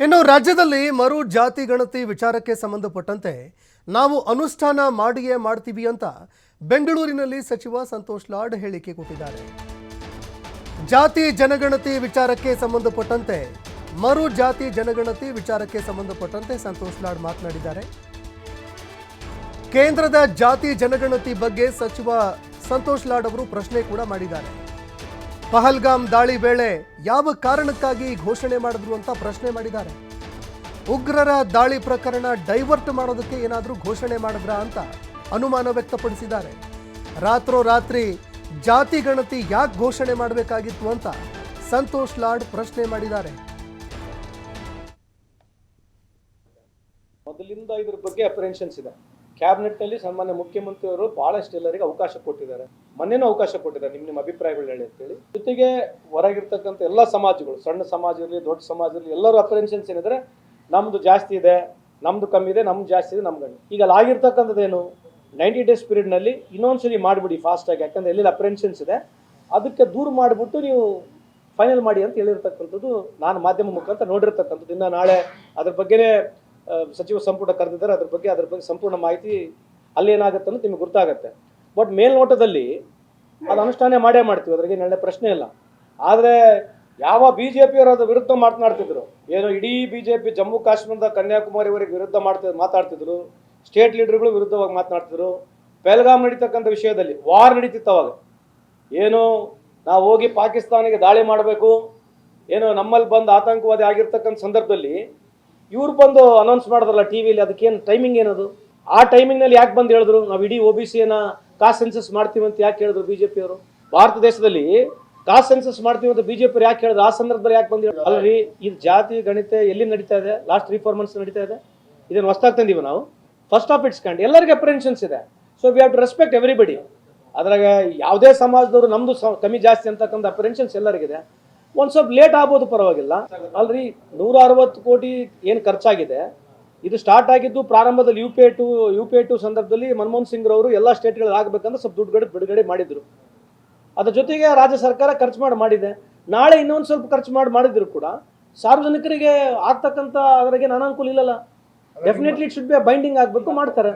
ಇನ್ನು ರಾಜ್ಯದಲ್ಲಿ ಮರು ಜಾತಿ ಗಣತಿ ವಿಚಾರಕ್ಕೆ ಸಂಬಂಧಪಟ್ಟಂತೆ ನಾವು ಅನುಷ್ಠಾನ ಮಾಡಿಯೇ ಮಾಡ್ತೀವಿ ಅಂತ ಬೆಂಗಳೂರಿನಲ್ಲಿ ಸಚಿವ ಸಂತೋಷ್ ಲಾಡ್ ಹೇಳಿಕೆ ಕೊಟ್ಟಿದ್ದಾರೆ. ಜಾತಿ ಜನಗಣತಿ ವಿಚಾರಕ್ಕೆ ಸಂಬಂಧಪಟ್ಟಂತೆ ಮರು ಜಾತಿ ಜನಗಣತಿ ವಿಚಾರಕ್ಕೆ ಸಂಬಂಧಪಟ್ಟಂತೆ ಸಂತೋಷ್ ಲಾಡ್ ಮಾತನಾಡಿದ್ದಾರೆ. ಕೇಂದ್ರದ ಜಾತಿ ಜನಗಣತಿ ಬಗ್ಗೆ ಸಚಿವ ಸಂತೋಷ್ ಲಾಡ್ ಅವರು ಪ್ರಶ್ನೆ ಕೂಡ ಮಾಡಿದ್ದಾರೆ. ಪಹಲ್ಗಾಮ್ ದಾಳಿ ವೇಳೆ ಯಾವ ಕಾರಣಕ್ಕಾಗಿ ಘೋಷಣೆ ಮಾಡಿದ್ರು ಅಂತ ಪ್ರಶ್ನೆ ಮಾಡಿದ್ದಾರೆ. ಉಗ್ರರ ದಾಳಿ ಪ್ರಕರಣ ಡೈವರ್ಟ್ ಮಾಡೋದಕ್ಕೆ ಏನಾದರೂ ಘೋಷಣೆ ಮಾಡಿದ್ರಾ ಅಂತ ಅನುಮಾನ ವ್ಯಕ್ತಪಡಿಸಿದ್ದಾರೆ. ರಾತ್ರೋರಾತ್ರಿ ಜಾತಿ ಗಣತಿ ಯಾಕೆ ಘೋಷಣೆ ಮಾಡಬೇಕಾಗಿತ್ತು ಅಂತ ಸಂತೋಷ್ ಲಾಡ್ ಪ್ರಶ್ನೆ ಮಾಡಿದ್ದಾರೆ. ಮೊದಲಿಂದ ಇದ್ರ ಬಗ್ಗೆ ಅಪ್ರೆನ್ಷನ್ಸ್ ಇದೆ. ಕ್ಯಾಬಿನೆಟ್ ನಲ್ಲಿ ಸನ್ಮಾನ್ಯ ಮುಖ್ಯಮಂತ್ರಿಯವರು ಬಹಳಷ್ಟು ಎಲ್ಲರಿಗೆ ಅವಕಾಶ ಕೊಟ್ಟಿದ್ದಾರೆ. ಮೊನ್ನೆನೂ ಅವಕಾಶ ಕೊಟ್ಟಿದ್ದಾರೆ ನಿಮ್ಮ ಅಭಿಪ್ರಾಯಗಳು ಹೇಳಿ ಅಂತೇಳಿ. ಜೊತೆಗೆ ಹೊರಗಿರ್ತಕ್ಕಂಥ ಎಲ್ಲ ಸಮಾಜಗಳು, ಸಣ್ಣ ಸಮಾಜ ಇರಲಿ ದೊಡ್ಡ ಸಮಾಜ ಇರಲಿ, ಎಲ್ಲರೂ ಅಪ್ರೆನ್ಷನ್ಸ್ ಏನಿದ್ರೆ ನಮ್ದು ಜಾಸ್ತಿ ಇದೆ, ನಮ್ದು ಕಮ್ಮಿ ಇದೆ, ನಮ್ದು ಜಾಸ್ತಿ ಇದೆ, ನಮ್ಗೆ ಈಗ ಅಲ್ಲಿ ಆಗಿರ್ತಕ್ಕಂಥದ್ದೇನು 90 days ಪೀರಿಯಡ್ ನಲ್ಲಿ ಇನ್ನೊಂದ್ಸಲಿ ಮಾಡಿಬಿಡಿ ಫಾಸ್ಟ್ ಆಗಿ, ಯಾಕಂದ್ರೆ ಎಲ್ಲಿ ಅಪ್ರೆನ್ಷನ್ಸ್ ಇದೆ ಅದಕ್ಕೆ ದೂರ ಮಾಡಿಬಿಟ್ಟು ನೀವು ಫೈನಲ್ ಮಾಡಿ ಅಂತ ಹೇಳಿರ್ತಕ್ಕಂಥದ್ದು ನಾನು ಮಾಧ್ಯಮ ಮುಖಾಂತರ ನೋಡಿರ್ತಕ್ಕಂಥದ್ದು. ಇನ್ನು ನಾಳೆ ಅದ್ರ ಬಗ್ಗೆನೇ ಸಚಿವ ಸಂಪುಟ ಕರೆದಿದ್ದಾರೆ. ಅದ್ರ ಬಗ್ಗೆ ಸಂಪೂರ್ಣ ಮಾಹಿತಿ ಅಲ್ಲಿ ಏನಾಗುತ್ತೆ ಅನ್ನೋದು ನಿಮಗೆ ಗೊತ್ತಾಗುತ್ತೆ. ಬಟ್ ಮೇಲ್ನೋಟದಲ್ಲಿ ಅದು ಅನುಷ್ಠಾನ ಮಾಡೇ ಮಾಡ್ತೀವಿ, ಅದ್ರಿಗೆ ನಾಳೆ ಪ್ರಶ್ನೆ ಇಲ್ಲ. ಆದರೆ ಯಾವ ಬಿಜೆಪಿಯವರು ಅದ್ರ ವಿರುದ್ಧ ಮಾತನಾಡ್ತಿದ್ರು, ಏನೋ ಇಡೀ ಬಿಜೆಪಿ ಜಮ್ಮು ಕಾಶ್ಮೀರದ ಕನ್ಯಾಕುಮಾರಿವರೆಗೆ ವಿರುದ್ಧ ಮಾತಾಡ್ತಿದ್ರು, ಸ್ಟೇಟ್ ಲೀಡರ್ಗಳು ವಿರುದ್ಧವಾಗಿ ಮಾತನಾಡ್ತಿದ್ರು. ಪಹಲ್ಗಾಮ್ ನಡೀತಕ್ಕಂಥ ವಿಷಯದಲ್ಲಿ ವಾರ್ ನಡೀತಿತ್ತು ಅವಾಗ. ಏನು ನಾವು ಹೋಗಿ ಪಾಕಿಸ್ತಾನಿಗೆ ದಾಳಿ ಮಾಡಬೇಕು, ಏನೋ ನಮ್ಮಲ್ಲಿ ಬಂದು ಆತಂಕವಾದಿ ಆಗಿರ್ತಕ್ಕಂಥ ಸಂದರ್ಭದಲ್ಲಿ ಇವ್ರು ಬಂದು ಅನೌನ್ಸ್ ಮಾಡಿದ್ರಲ್ಲ ಟಿವಿಲಿ, ಅದಕ್ಕೇನು ಟೈಮಿಂಗ್ ಏನದು? ಆ ಟೈಮಿಂಗ್ನಲ್ಲಿ ಯಾಕೆ ಬಂದು ಹೇಳಿದ್ರು ನಾವು ಇಡೀ OBCನ ಕಾಸ್ಟ್ ಸೆನ್ಸಸ್ ಮಾಡ್ತೀವಿ ಅಂತ ಯಾಕೆ ಹೇಳಿದ್ರು ಬಿಜೆಪಿಯವರು? ಭಾರತ ದೇಶದಲ್ಲಿ ಕಾಸ್ಟ್ ಸೆನ್ಸಸ್ ಮಾಡ್ತೀವಿ ಅಂತ ಬಿಜೆಪಿ ಯಾಕೆ ಹೇಳಿದ್ರು? ಆ ಸಂದರ್ಭದಲ್ಲಿ ಯಾಕೆ ಬಂದು ಅಲ್ರಿ, ಇದು ಜಾತಿ ಗಣಿತ ಎಲ್ಲಿ ನಡೀತಾ ಇದೆ? ಲಾಸ್ಟ್ 3-4 months ನಡೀತಾ ಇದೆ. ಇದನ್ನು ಹೊಸ್ತಾಗಿ ತಂದೀವಿ ನಾವು. ಫಸ್ಟ್ ಆಫ್ ಇಟ್ಸ್ ಕೈಂಡ್ ಎಲ್ಲರಿಗೆ ಅಪ್ರೆನ್ಷನ್ಸ್ ಇದೆ. So we have to respect everybody. ಅದ್ರಾಗ ಯಾವುದೇ ಸಮಾಜದವರು ನಮ್ದು ಕಮ್ಮಿ ಜಾಸ್ತಿ ಅಂತಕ್ಕಂಥ ಅಪ್ರೆನ್ಷನ್ಸ್ ಎಲ್ಲರಿಗಿದೆ. ಒಂದು ಸ್ವಲ್ಪ ಲೇಟ್ ಆಗ್ಬೋದು, ಪರವಾಗಿಲ್ಲ. ಅಲ್ರಿ 160 ಕೋಟಿ ಏನು ಖರ್ಚಾಗಿದೆ, ಇದು ಸ್ಟಾರ್ಟ್ ಆಗಿದ್ದು ಪ್ರಾರಂಭದಲ್ಲಿ UPA 2 ಸಂದರ್ಭದಲ್ಲಿ ಮನಮೋಹನ್ ಸಿಂಗ್ ರವರು ಎಲ್ಲ ಸ್ಟೇಟ್ಗಳಿಗೆ ಆಗಬೇಕಂದ್ರೆ ಸ್ವಲ್ಪ ದುಡ್ಡು ಬಿಡುಗಡೆ ಮಾಡಿದ್ರು. ಅದ್ರ ಜೊತೆಗೆ ರಾಜ್ಯ ಸರ್ಕಾರ ಖರ್ಚು ಮಾಡಿದೆ. ನಾಳೆ ಇನ್ನೊಂದು ಸ್ವಲ್ಪ ಖರ್ಚು ಮಾಡಿದ್ರು ಕೂಡ ಸಾರ್ವಜನಿಕರಿಗೆ ಆಗ್ತಕ್ಕಂಥ ಅದ್ರಾಗೇನು ಅನಾನುಕೂಲ ಇಲ್ಲಲ್ಲ. Definitely it should be binding ಆಗಬೇಕು, ಮಾಡ್ತಾರೆ.